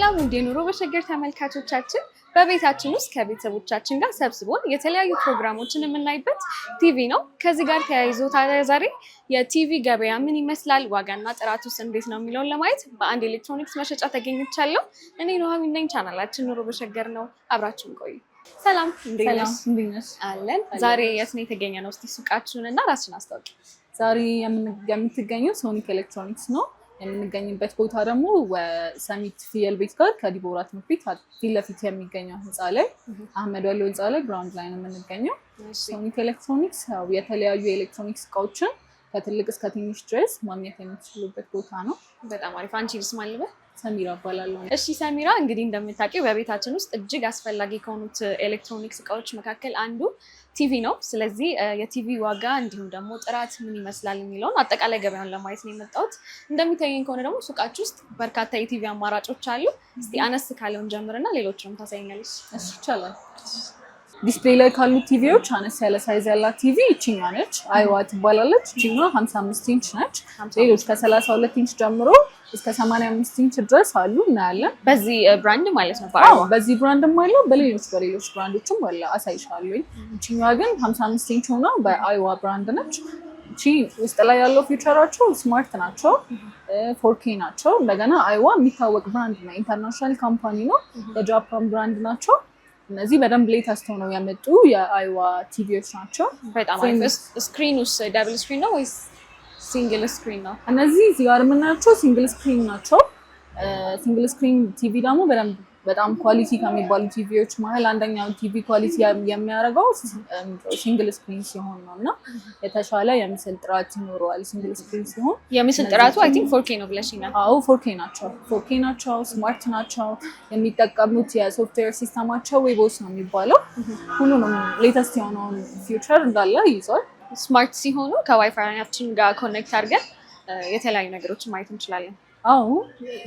ሰላም እንደ ኑሮ በሸገር ተመልካቾቻችን በቤታችን ውስጥ ከቤተሰቦቻችን ጋር ሰብስቦን የተለያዩ ፕሮግራሞችን የምናይበት ቲቪ ነው። ከዚህ ጋር ተያይዞ ታዲያ ዛሬ የቲቪ ገበያ ምን ይመስላል፣ ዋጋና ጥራቱስ እንዴት ነው የሚለውን ለማየት በአንድ ኤሌክትሮኒክስ መሸጫ ተገኝቻለሁ። እኔ ኑሃሚን ነኝ። ቻናላችን ኑሮ በሸገር ነው። አብራችሁን ቆዩ። ሰላም እንዴት ነሽ? አለን። ዛሬ የት ነው የተገኘነው? እስቲ ሱቃችሁን እና ራስሽን አስታውቂ። ዛሬ የምትገኘው ሶኒክ ኤሌክትሮኒክስ ነው። የምንገኝበት ቦታ ደግሞ ሰሚት ፍየል ቤት ጋር ከዲቦራ ትምህርት ቤት ፊት ለፊት የሚገኘው ህንፃ ላይ አህመድ ወሎ ህንፃ ላይ ግራውንድ ላይ ነው የምንገኘው። ሶኒክ ኤሌክትሮኒክስ የተለያዩ የኤሌክትሮኒክስ እቃዎችን ከትልቅ እስከ ትንሽ ድረስ ማግኘት የምትችሉበት ቦታ ነው። በጣም አሪፍ። አንቺ ልስ ማልበ ሰሚራ እባላለሁ። እሺ ሰሚራ፣ እንግዲህ እንደምታውቂው በቤታችን ውስጥ እጅግ አስፈላጊ ከሆኑት ኤሌክትሮኒክስ እቃዎች መካከል አንዱ ቲቪ ነው። ስለዚህ የቲቪ ዋጋ እንዲሁም ደግሞ ጥራት ምን ይመስላል የሚለውን አጠቃላይ ገበያውን ለማየት ነው የመጣሁት። እንደሚታየኝ ከሆነ ደግሞ ሱቃች ውስጥ በርካታ የቲቪ አማራጮች አሉ። እስቲ አነስ ካለውን ጀምርና ሌሎችንም ታሳይኛለሽ? እሺ ይቻላል። ዲስፕሌይ ላይ ካሉ ቲቪዎች አነስ ያለ ሳይዝ ያላት ቲቪ ይችኛ ነች። አይዋ ትባላለች። ይችኛ 55 ኢንች ነች። ሌሎች ከ32 ኢንች ጀምሮ እስከ 85 ኢንች ድረስ አሉ እናያለን። በዚህ ብራንድ ማለት ነው? በዚህ ብራንድም አለው፣ በሌሎች ብራንዶችም አለ፣ አሳይሻለሁ። ይችኛ ግን 55 ኢንች ሆና በአይዋ ብራንድ ነች። እቺ ውስጥ ላይ ያለው ፊቸራቸው ስማርት ናቸው፣ 4K ናቸው። እንደገና አይዋ የሚታወቅ ብራንድ ነው፣ ኢንተርናሽናል ካምፓኒ ነው፣ የጃፓን ብራንድ ናቸው። እነዚህ በደንብ ሌተስት ሆነው ያመጡ የአይዋ ቲቪዎች ናቸው። በጣም አሪፍ። ስክሪኑስ ደብል ስክሪን ነው ወይስ ሲንግል ስክሪን ነው? እነዚህ እዚህ ጋር የምናያቸው ሲንግል ስክሪን ናቸው። ሲንግል ስክሪን ቲቪ ደግሞ በጣም ኳሊቲ ከሚባሉ ቲቪዎች መሀል አንደኛው ቲቪ ኳሊቲ የሚያደርገው ሲንግል ስክሪን ሲሆን ነው እና የተሻለ የምስል ጥራት ይኖረዋል። ሲንግል ስክሪን ሲሆን የምስል ጥራቱ አይ ቲንክ 4K ነው ብለሽኛል? አዎ 4K ናቸው። ስማርት ናቸው። የሚጠቀሙት የሶፍትዌር ሲስተማቸው ዌቦስ ነው የሚባለው። ሁሉንም ሌተስት የሆነውን ፊውቸር እንዳለ ይዟል። ስማርት ሲሆኑ ከዋይፋያችን ጋር ኮኔክት አድርገን የተለያዩ ነገሮችን ማየት እንችላለን። አዎ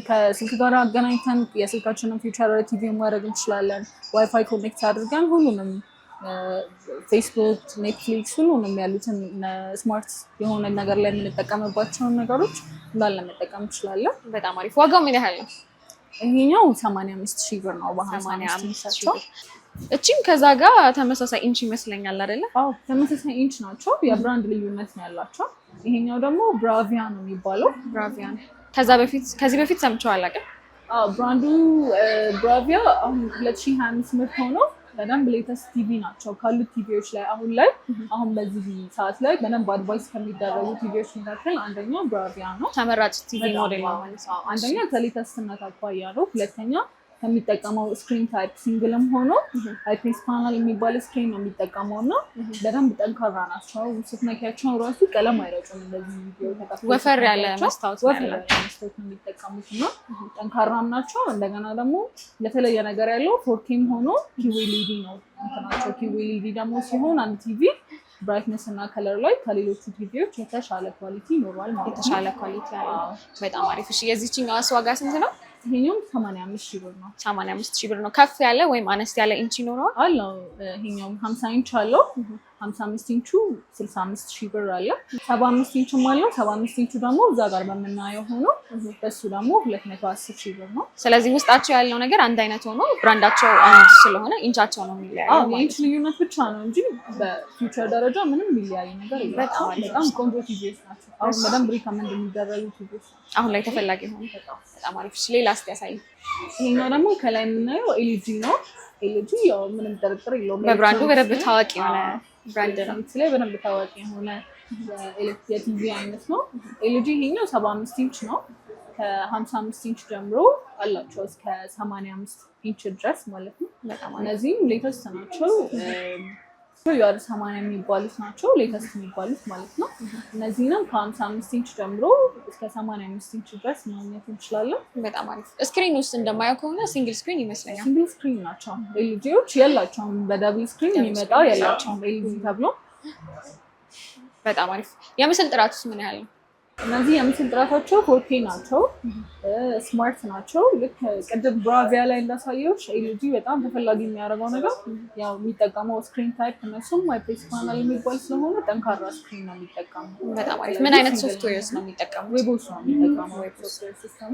ከስልክ ጋር አገናኝተን የስልካችንን ፊውቸር ቲቪ ማድረግ እንችላለን። ዋይፋይ ኮኔክት አድርገን ሁሉንም ፌስቡክ፣ ኔትፍሊክስ ሁሉንም ያሉትን ስማርት የሆነ ነገር ላይ የምንጠቀምባቸውን ነገሮች እንዳለ መጠቀም እንችላለን። በጣም አሪፍ። ዋጋው ምን ያህል ነው? ይሄኛው 85,000 ብር ነው። በ85,000 እቺም ከዛ ጋር ተመሳሳይ ኢንች ይመስለኛል አይደለ? አዎ ተመሳሳይ ኢንች ናቸው። የብራንድ ልዩነት ነው ያላቸው። ይሄኛው ደግሞ ብራቪያ ነው የሚባለው። ብራቪያ ከዚህ በፊት ሰምቼው አላውቅም። ብራንዱ ብራቪያ አሁን 2025 ምርት ሆኖ በደንብ ሌተስት ቲቪ ናቸው ካሉት ቲቪዎች ላይ አሁን በዚህ ሰዓት ላይ በደንብ አድቫይስ ከሚደረጉ ቲቪዎች መካከል አንደኛው ብራቪያ ነው። ተመራጭ ቲቪ ሞዴል ነው ማለት ነው። አንደኛ ከሌተስትነት አኳያ ነው። ሁለተኛ ከሚጠቀመው ስክሪን ታይፕ ሲንግልም ሆኖ አይፒኤስ ፓናል የሚባል ስክሪን ነው የሚጠቀመው እና በደንብ ጠንካራ ናቸው። ስትነኪያቸው ራሱ ቀለም አይረጩም። እንደዚህ ወፈር ያለ መስታወት ነው የሚጠቀሙት እና ጠንካራም ናቸው። እንደገና ደግሞ የተለየ ነገር ያለው 4Kም ሆኖ ኪዌልኢዲ ነው እንትናቸው። ኪዌልኢዲ ደግሞ ሲሆን አንድ ቲቪ ብራይትነስ እና ከለር ላይ ከሌሎቹ ቲቪዎች የተሻለ ኳሊቲ ይኖራል ማለት ነው። የተሻለ ኳሊቲ ያለው በጣም አሪፍ። እሺ የዚህኛው ዋጋ ስንት ነው? ይሄኛው 85,000 ብር ነው። 85,000 ብር ነው። ከፍ ያለ ወይም አነስ ያለ ኢንች ይኖረዋል? አለው። ይሄኛው 50 ኢንች አለው። 55 ኢንቹ 65,000 ብር አለ። 75 ኢንችም አለው። 75 ኢንቹ ደግሞ እዛ ጋር በምናየው ሆኖ በሱ ደግሞ 210,000 ብር ነው። ስለዚህ ውስጣቸው ያለው ነገር አንድ አይነት ሆኖ ብራንዳቸው አንድ ስለሆነ ኢንቻቸው ነው የሚለያየው። የኢንች ልዩነት ብቻ ነው እንጂ በፊውቸር ደረጃ ምንም የሚለያይ ነገር የለም። በጣም ቆንጆ ቲቪዎች ናቸው። አሁን በደንብ ሪከመንድ የሚደረጉ ቲቪዎች ናቸው። አሁን ላይ ተፈላጊ ሆኑ። በጣም አሪፍ። ሌላ እስኪ ያሳይ። ይሄኛው ደግሞ ከላይ የምናየው ኤልጂ ነው። ኤልጂ ያው ምንም ጥርጥር የለውም በብራንዱ በደንብ ታዋቂ የሆነ ብራንድ ነው። ላይ በደንብ ታዋቂ የሆነ የቲቪ አይነት ነው። ኤልጂ ይሄኛው 75 ኢንች ነው። ከ55 ኢንች ጀምሮ አላቸው እስከ 85 ኢንች ድረስ ማለት ነው። እነዚህም ሌተስት ናቸው። ዩአር 80 የሚባሉት ናቸው ሌተስት የሚባሉት ማለት ነው። እነዚህንም ከ55 ኢንች ጀምሮ እስከ 85 ኢንች ድረስ ማግኘት እንችላለን። በጣም አሪፍ። ስክሪን ውስጥ እንደማየው ከሆነ ሲንግል ስክሪን ይመስለኛል። ሲንግል ስክሪን ናቸው። ኤልጂዎች የላቸውም፣ በደብል ስክሪን የሚመጣ የላቸውም ኤልጂ ተብሎ። በጣም አሪፍ። የምስል ጥራት ውስጥ ምን ያህል ነው? እነዚህ የምስል ጥራታቸው 4K ናቸው። ስማርት ናቸው። ልክ ቅድም ብራቪያ ላይ እንዳሳየሁሽ ኤልጂ በጣም ተፈላጊ የሚያደርገው ነገር ያው የሚጠቀመው ስክሪን ታይፕ እነሱም አይፒኤስ ፓናል የሚባል ስለሆነ ጠንካራ ስክሪን ነው የሚጠቀመው። በጣም አሪፍ። ምን አይነት ሶፍትዌርስ ነው የሚጠቀሙት? ዌቦስ ነው የሚጠቀመው። ዌብ ሶፍትዌር ሲስተሙ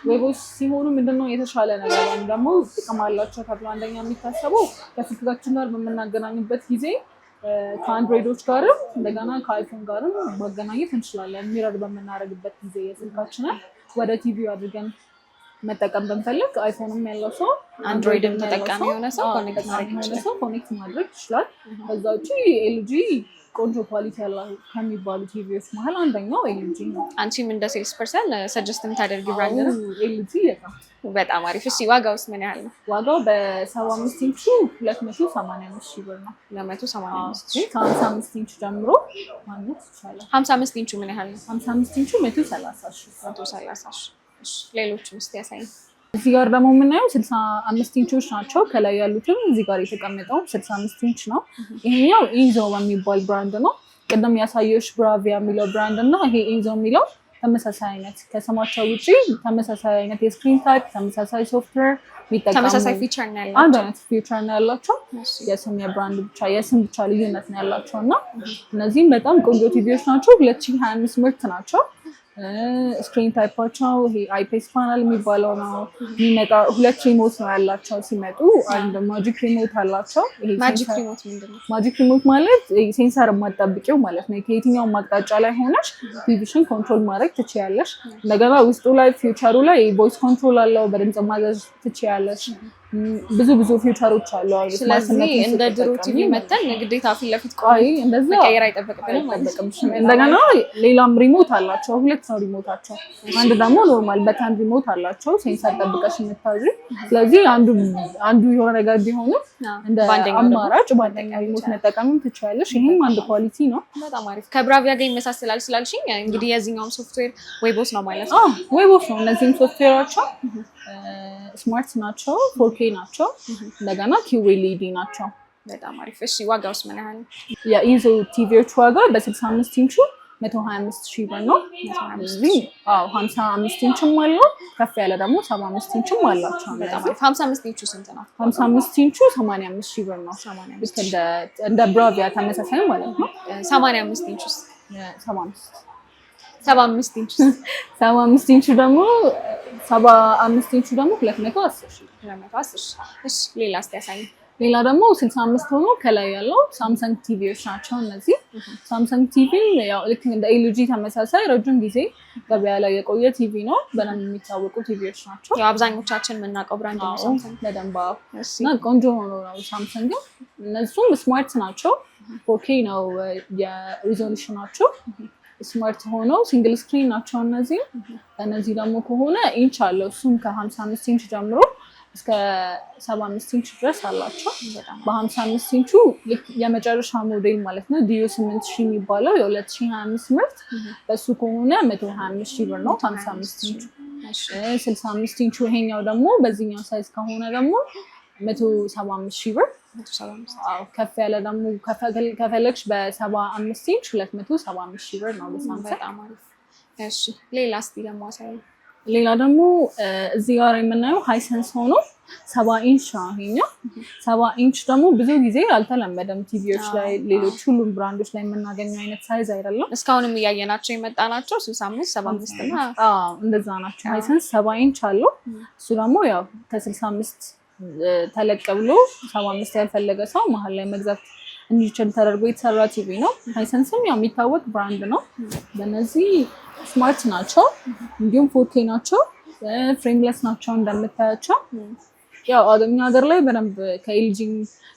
ዌቦስ ሲሆኑ ምንድነው የተሻለ ነገር ወይም ደግሞ ጥቅም አላቸው ተብሎ አንደኛ የሚታሰበው ከስልካችን ጋር በምናገናኝበት ጊዜ ከአንድሮይዶች ጋርም እንደገና ከአይፎን ጋርም ማገናኘት እንችላለን። ሚረር በምናደርግበት ጊዜ የስልካችንን ወደ ቲቪ አድርገን መጠቀም ብንፈልግ አይፎንም ያለው ሰው አንድሮይድም ተጠቃሚ የሆነ ሰው ኮኔክት ማድረግ ይችላል። ከዛ ውጪ ኤልጂ ቆንጆ ኳሊቲ ያለው ከሚባሉ ቲቪዎች መሀል አንደኛው ኤልጂ ነው። አንቺም እንደ ሴልስ ፐርሰን ሰጀስት የምታደርጊ ብራንድ ነው? ኤልጂ በጣም አሪፍ። እሺ ዋጋውስ ምን ያህል ነው? ዋጋው በ75 ኢንቹ 285 ሺህ ብር ነው። 285 ከ55 ኢንቹ ጀምሮ ማግኘት ይቻላል። 55 ኢንቹ ምን ያህል ነው? 55 ኢንቹ 130 ሺህ። 130 ሺህ። እሺ ሌሎችም እስቲ ያሳይ። እዚህ ጋር ደግሞ የምናየው 65 ኢንቾች ናቸው። ከላይ ያሉትም እዚህ ጋር የተቀመጠው 65 ኢንች ነው። ይሄኛው ኢንዞ በሚባል ብራንድ ነው። ቅድም ያሳየሁሽ ብራቪያ የሚለው ብራንድ እና ይሄ ኢንዞ የሚለው ተመሳሳይ አይነት ከስማቸው ውጪ ተመሳሳይ አይነት የስክሪን ታይፕ፣ ተመሳሳይ ሶፍትዌር የሚጠቀሙ ተመሳሳይ ፊቸር ነው ያላቸው። አንድ አይነት ፊቸር ነው ያላቸው። የስም የብራንድ ብቻ የስም ብቻ ልዩነት ነው ያላቸው እና እነዚህም በጣም ቆንጆ ቲቪዎች ናቸው። 2025 ምርት ናቸው። ስክሪን ታይፓቸው ይሄ አይፒኤስ ፓናል የሚባለው ነው የሚመጣ። 2 ሪሞት ነው ያላቸው ሲመጡ። አንድ ማጂክ ሪሞት አላቸው። ይሄ ማጂክ ሪሞት ምንድነው? ማጂክ ሪሞት ማለት ሴንሰር የማትጠብቂው ማለት ነው። ከየትኛውም አቅጣጫ ላይ ሆነሽ ቲቪሽን ኮንትሮል ማድረግ ትችያለሽ። እንደገና ውስጡ ላይ ፊውቸሩ ላይ ቮይስ ኮንትሮል አለው። በድምጽ ማዘዝ ትችያለሽ። ብዙ ፊውቸሮች አሉ። ስለዚህ እንደ ድሮ ቲቪ መተን ግዴታ ፊት ለፊት ቆይ እንደዛ መቀየር አይጠበቅብንም ማለት ነው። እንደገና ሌላም ሪሞት አላቸው። 2 ነው ሪሞታቸው። አንድ ደግሞ ኖርማል በተን ሪሞት አላቸው ሴንሰር ጠብቀሽ የምታዙ። ስለዚህ አንዱ የሆነ ነገር ቢሆን እንደ አማራጭ በአንደኛው ሪሞት መጠቀምም ትችላለሽ። ይሄም አንድ ኳሊቲ ነው። በጣም አሪፍ። ከብራቪያ ጋር ይመሳሰላል ስላልሽኝ እንግዲህ የዚህኛውም ሶፍትዌር ዌቦስ ነው ማለት ነው? ዌቦስ ነው። እነዚህም ሶፍትዌራቸው ስማርት ናቸው። 4K ናቸው። እንደገና QLED ናቸው። በጣም አሪፍ። እሺ ዋጋውስ ምን ያህል ነው? የኢንዞ ቲቪዎች ዋጋ በ65 ኢንቹ 125 ሺህ ብር ነው። እዚህ 55 ኢንችም አለው። ከፍ ያለ ደግሞ 75 ኢንችም አላቸው። በጣም አሪፍ። 55 ኢንቹ ስንት ነው? 55 ኢንቹ 85 ሺህ ብር ነው። እንደ ብራቪያ ተመሳሳይ ማለት ነው። 85 ኢንቹስ 75 ኢንቹ 75 ኢንቹ ደግሞ 210 ሺህ። እሺ ሌላ እስኪ ያሳይ። ሌላ ደግሞ 65 ሆኖ ከላይ ያለው ሳምሰንግ ቲቪዎች ናቸው። እነዚህ ሳምሰንግ ቲቪ ያው ልክ እንደ ኤልጂ ተመሳሳይ ረጅም ጊዜ ገበያ ላይ የቆየ ቲቪ ነው። በደንብ የሚታወቁ ቲቪዎች ናቸው። ያው አብዛኞቻችን የምናውቀው ብራንድ ነው ሳምሰንግ። በደንብ እና ቆንጆ ሆኖ ነው ሳምሰንግ። እነሱም ስማርት ናቸው። 4K ነው የሪዞሉሽናቸው። ስማርት ሆነው ሲንግል ስክሪን ናቸው እነዚህ። እነዚህ ደግሞ ከሆነ ኢንች አለው። እሱም ከ55 ኢንች ጀምሮ እስከ 75 ኢንች ድረስ አላቸው። በ55 ኢንቹ የመጨረሻ ሞዴል ማለት ነው ዲዩ 8000 የሚባለው የ2025 ምርት በሱ ከሆነ 125 ሺህ ብር ነው 55 ኢንቹ። 65 ኢንቹ ይሄኛው ደግሞ በዚህኛው ሳይዝ ከሆነ ደግሞ 175 ሺህ ብር። ከፍ ያለ ደግሞ ከፈለግሽ በ75 ኢንች 275 ሺህ ብር ነው በሳምሰንግ። እሺ ሌላ እስቲ ደግሞ አሳይ። ሌላ ደግሞ እዚህ ጋር የምናየው ሃይሰንስ ሆኖ 70 ኢንች ነው ይሄኛው። 70 ኢንች ደግሞ ብዙ ጊዜ አልተለመደም ቲቪዎች ላይ፣ ሌሎች ሁሉም ብራንዶች ላይ የምናገኘው አይነት ሳይዝ አይደለም። እስካሁንም እያየናቸው የመጣናቸው 65 75 እና እንደዛ ናቸው። ሃይሰንስ 70 ኢንች አለው። እሱ ደግሞ ያው ከ65 ተለቅ ብሎ 75 ያልፈለገ ሰው መሀል ላይ መግዛት እንዲችል ተደርጎ የተሰራ ቲቪ ነው። ሃይሰንስም ያው የሚታወቅ ብራንድ ነው። በእነዚህ ስማርት ናቸው፣ እንዲሁም 4K ናቸው፣ ፍሬምለስ ናቸው እንደምታያቸው። ያው አገኛ ሀገር ላይ በደንብ ከኤልጂ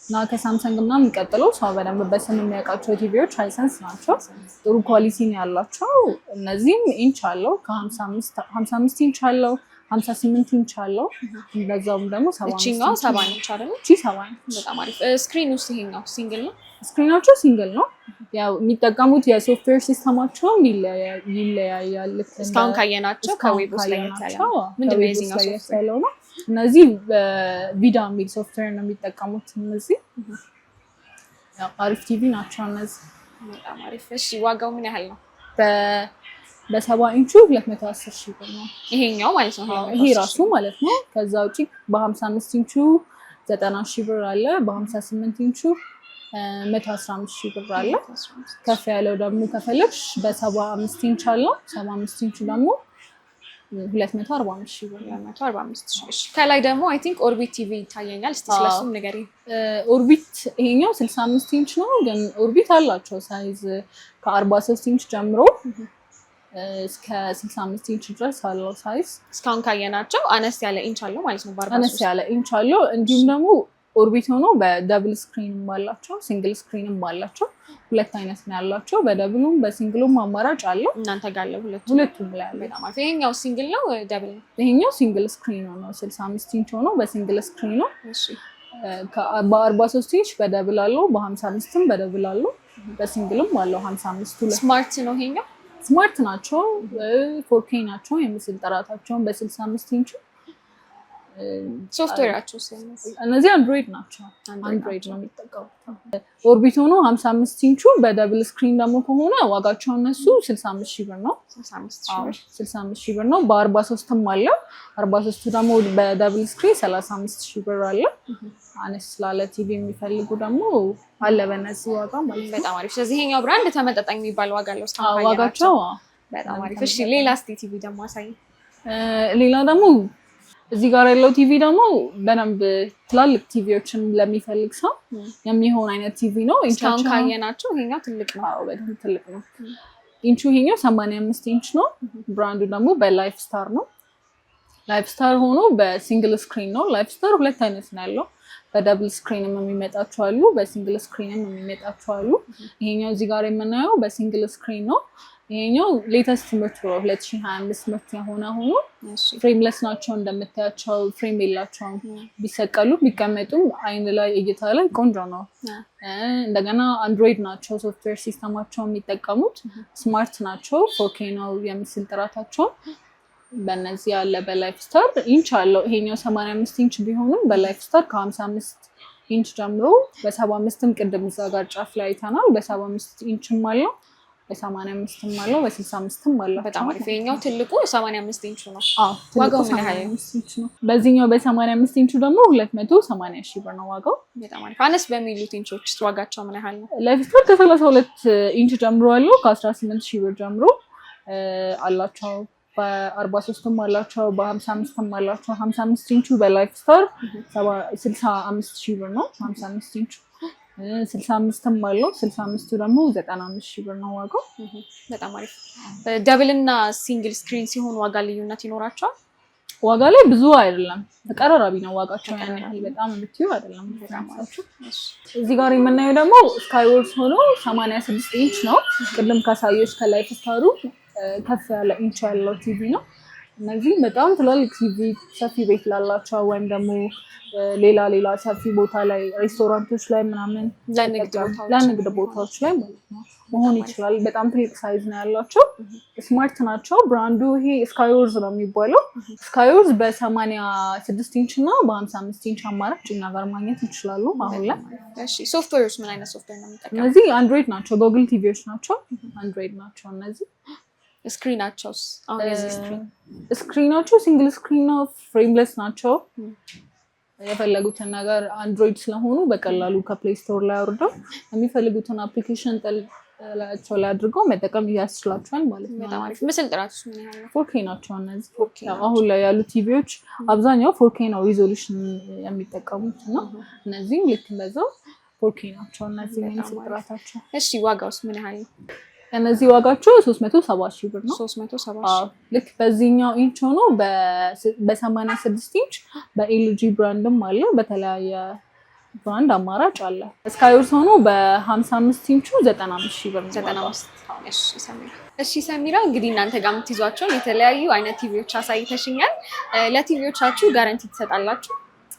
እና ከሳምሰንግ እና የሚቀጥለው ሰው በደንብ በስም የሚያውቃቸው ቲቪዎች ሃይሰንስ ናቸው። ጥሩ ኳሊቲ ነው ያላቸው። እነዚህም ኢንች አለው ከ55 ኢንች አለው 58 ኢንች አለው። እንደዛውም ደግሞ 70 ኢንች አይደል? እቺ 70 ኢንች። በጣም አሪፍ። ስክሪን ውስጥ ይሄኛው ሲንግል ነው? ስክሪናቸው ሲንግል ነው። ያው የሚጠቀሙት የሶፍትዌር ሲስተማቸው ይለያያል። እስካሁን ካየናቸው ከዌብስ ላይ ያለው ምንድነው የዚህኛው ሶፍትዌር ነው? እነዚህ ቪዳ የሚል ሶፍትዌር ነው የሚጠቀሙት። እነዚህ ያው አሪፍ ቲቪ ናቸው እነዚህ። በጣም አሪፍ። እሺ ዋጋው ምን ያህል ነው? በ70 ኢንቹ 210 ሺህ ብር ነው ይሄኛው ማለት ነው። ይሄ ራሱ ማለት ነው። ከዛ ውጪ በ55 ኢንቹ 90 ሺህ ብር አለ። በ58 ኢንቹ 115 ሺህ ብር አለ። ከፍ ያለው ደግሞ ከፈለግሽ በ75 ኢንች አለው። 75 ኢንቹ ደግሞ 245 ሺህ ብር። 245 ሺህ። ከላይ ደግሞ አይ ቲንክ ኦርቢት ቲቪ ይታየኛል። እስቲ ስለሱም ንገሪኝ። ኦርቢት ይሄኛው 65 ኢንች ነው፣ ግን ኦርቢት አላቸው ሳይዝ ከ43 ኢንች ጀምሮ እስከ 65 ኢንች ድረስ አለው ሳይዝ። እስካሁን ካየናቸው አነስ ያለ ኢንች አለው ማለት ነው። አነስ ያለ ኢንች አለው። እንዲሁም ደግሞ ኦርቢት ሆኖ በደብል ስክሪንም አላቸው፣ ሲንግል ስክሪንም አላቸው። ሁለት አይነት ነው ያላቸው። በደብሉም በሲንግሉም አማራጭ አለው። እናንተ ጋር አለ ሁለቱም ላይ አለ። በጣም አሪፍ። ይሄኛው ሲንግል ነው ደብል ነው? ይሄኛው ሲንግል ስክሪን ነው 65 ኢንች ሆኖ በሲንግል ስክሪን ነው። እሺ በ43 ኢንች በደብል አለው፣ በ55ም በደብል አለው፣ በሲንግልም አለው 55። ስማርት ነው ይሄኛው? ስማርት ናቸው። 4K ናቸው። የምስል ጥራታቸውን በ65 ኢንች። ሶፍትዌራቸው እነዚህ አንድሮይድ ናቸው። አንድሮይድ ነው የሚጠቀሙት። ኦርቢት ሆኖ 55 ኢንቹ በደብል ስክሪን ደግሞ ከሆነ ዋጋቸው እነሱ 65 ሺህ ብር ነው። 65 ሺህ ብር ነው። በ43ም አለ። 43ቱ ደግሞ በደብል ስክሪን 35 ሺህ ብር አለ። አነስ ላለ ቲቪ የሚፈልጉ ደግሞ አለ በእነዚህ ዋጋ ማለት ነው። በጣም አሪፍ። ስለዚህ ይሄኛው ብራንድ ተመጣጣኝ የሚባል ዋጋ አለው። ዋጋቸው በጣም አሪፍ። እሺ ሌላ እስቲ ቲቪ ደግሞ አሳይ። ሌላ ደግሞ እዚህ ጋር ያለው ቲቪ ደግሞ በደንብ ትላልቅ ቲቪዎችን ለሚፈልግ ሰው የሚሆን አይነት ቲቪ ነው። እስካሁን ካየናቸው ይሄኛው ትልቅ ነው። አዎ በጣም ትልቅ ነው። ኢንቹ ይሄኛው 85 ኢንች ነው። ብራንዱ ደግሞ በላይፍ ስታር ነው። ላይፍ ስታር ሆኖ በሲንግል ስክሪን ነው። ላይፍ ስታር ሁለት አይነት ነው ያለው። በደብል ስክሪንም የሚመጣቸው አሉ፣ በሲንግል ስክሪንም የሚመጣቸው አሉ። ይሄኛው እዚህ ጋር የምናየው በሲንግል ስክሪን ነው። ይሄኛው ሌተስት ምርት ነው 2025 ምርት የሆነ ሆኖ ፍሬምለስ ናቸው። እንደምታያቸው ፍሬም የላቸውም። ቢሰቀሉ ቢቀመጡም አይን ላይ እይታ ላይ ቆንጆ ነው። እንደገና አንድሮይድ ናቸው። ሶፍትዌር ሲስተማቸው የሚጠቀሙት ስማርት ናቸው። 4K ነው የምስል ጥራታቸው። በእነዚህ ያለ በላይፍ ስታር ኢንች አለው። ይሄኛው 85 ኢንች ቢሆንም በላይፍ ስታር ከ55 ኢንች ጀምሮ በ75ም ቅድም እዛ ጋር ጫፍ ላይ አይተናል። በ75 ኢንችም አለው፣ በ85ም አለው፣ በ65ም አለው። በጣም አሪፍ። ይሄኛው ትልቁ 85 ኢንች ነው። ዋጋው ምን ያህል ነው? በዚህኛው በ85 ኢንቹ ደግሞ 280 ሺህ ብር ነው ዋጋው። በጣም አሪፍ። አነስ በሚሉት ኢንቾች ዋጋቸው ምን ያህል ነው? ላይፍ ስታር ከ32 ኢንች ጀምሮ አለው፣ ከ18 ሺህ ብር ጀምሮ አላቸው። በ43ም አላቸው፣ በ55ም አላቸው። 55 ኢንቹ በላይፍ ስታር 65 ሺህ ብር ነው 55 ኢንቹ። 65ም አለው። 65ቱ ደግሞ 95 ሺህ ብር ነው ዋጋው። በጣም አሪፍ። ደብል እና ሲንግል ስክሪን ሲሆን ዋጋ ልዩነት ይኖራቸዋል? ዋጋ ላይ ብዙ አይደለም፣ ተቀራራቢ ነው ዋጋቸው። ያን ያህል በጣም የምትዩ አይደለም። እዚህ ጋር የምናየው ደግሞ ስካይወርስ ሆኖ 86 ኢንች ነው። ቅድም ካሳየች ከላይፍ ስታሩ ከፍ ያለ ኢንች ያለው ቲቪ ነው። እነዚህ በጣም ትላልቅ ቲቪ ሰፊ ቤት ላላቸው ወይም ደግሞ ሌላ ሰፊ ቦታ ላይ ሬስቶራንቶች ላይ ምናምን ለንግድ ቦታዎች ላይ ማለት ነው መሆን ይችላል። በጣም ትልቅ ሳይዝ ነው ያላቸው። ስማርት ናቸው። ብራንዱ ይሄ ስካይወርዝ ነው የሚባለው። ስካይወርዝ በ86 ኢንች እና በ55 ኢንች አማራጭ እኛ ጋር ማግኘት ይችላሉ አሁን ላይ። እሺ ሶፍትዌርስ ምን አይነት ሶፍትዌር ነው የሚጠቀሙት? እነዚህ አንድሮይድ ናቸው። ጎግል ቲቪዎች ናቸው። አንድሮይድ ናቸው እነዚህ። ስክሪናቸውስ? አሁን የዚህ ስክሪናቸው ሲንግል ስክሪን ነው። ፍሬምለስ ናቸው። የፈለጉትን ነገር አንድሮይድ ስለሆኑ በቀላሉ ከፕሌይ ስቶር ላይ አውርደው የሚፈልጉትን አፕሊኬሽን ጥላቸው ላይ አድርገው መጠቀም ያስችላቸዋል ማለት ነው። በጣም አሪፍ። ምስል ጥራቱ ምን ያህል ነው? 4K ናቸው እነዚህ። አሁን ላይ ያሉ ቲቪዎች አብዛኛው 4K ነው ሪዞሉሽን የሚጠቀሙት እና እነዚህም ልክ እንደዛው 4K ናቸው እነዚህ ምስል ጥራታቸው። እሺ ዋጋውስ ምን ያህል ነው? እነዚህ ዋጋቸው 370 ሺህ ብር ነው። 370 ሺህ። ልክ በዚህኛው ኢንች ሆኖ በ86 ኢንች በኤልጂ ብራንድም አለ። በተለያየ ብራንድ አማራጭ አለ። ስካይወርስ ሆኖ በ55 ኢንቹ 95 ሺህ ብር ነው። 95። እሺ ሰሚራ፣ እንግዲህ እናንተ ጋር የምትይዟቸውን የተለያዩ አይነት ቲቪዎች አሳይተሽኛል። ለቲቪዎቻችሁ ጋራንቲ ትሰጣላችሁ?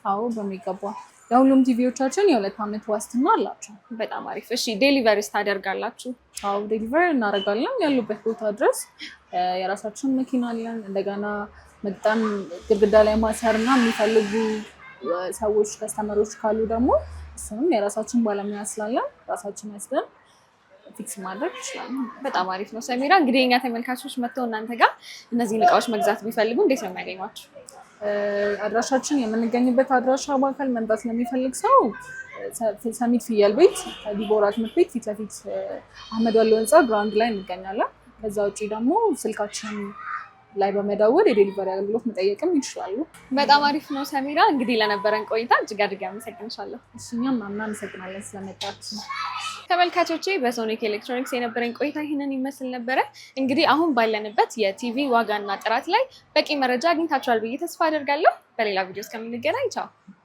አዎ በሚገባ። የሁሉም ቲቪዎቻችን የ2 ዓመት ዋስትና አላቸው። በጣም አሪፍ። እሺ ዴሊቨሪስ ታደርጋላችሁ? አዎ ዴሊቨሪ እናደርጋለን ያሉበት ቦታ ድረስ። የራሳችን መኪና አለን። እንደገና በጣም ግድግዳ ላይ ማሰርና የሚፈልጉ ሰዎች ከስተመሮች ካሉ ደግሞ እሱንም የራሳችን ባለሙያ ስላለን ራሳችን ያስደን ፊክስ ማድረግ ይችላሉ። በጣም አሪፍ ነው ሰሚራ። እንግዲህ የኛ ተመልካቾች መጥተው እናንተ ጋር እነዚህን እቃዎች መግዛት ቢፈልጉ እንዴት ነው የሚያገኟቸው? አድራሻችን የምንገኝበት አድራሻ በአካል መምጣት ለሚፈልግ ሰው ሰሚት ፍየል ቤት ዲቦራ ትምህርት ቤት ፊት ለፊት አህመድ ወሎ ህንፃ ግራውንድ ላይ እንገኛለን። ከዛ ውጭ ደግሞ ስልካችን ላይ በመደወል የዴሊቨሪ አገልግሎት መጠየቅም ይችላሉ። በጣም አሪፍ ነው ሰሚራ። እንግዲህ ለነበረን ቆይታ እጅግ አድርጌ አመሰግንሻለሁ። እኛም እናመሰግናለን ስለመጣችሁ። ተመልካቾቼ በሶኒክ ኤሌክትሮኒክስ የነበረን ቆይታ ይህንን ይመስል ነበረ። እንግዲህ አሁን ባለንበት የቲቪ ዋጋና ጥራት ላይ በቂ መረጃ አግኝታችኋል ብዬ ተስፋ አደርጋለሁ። በሌላ ቪዲዮ እስከምንገናኝ ቻው።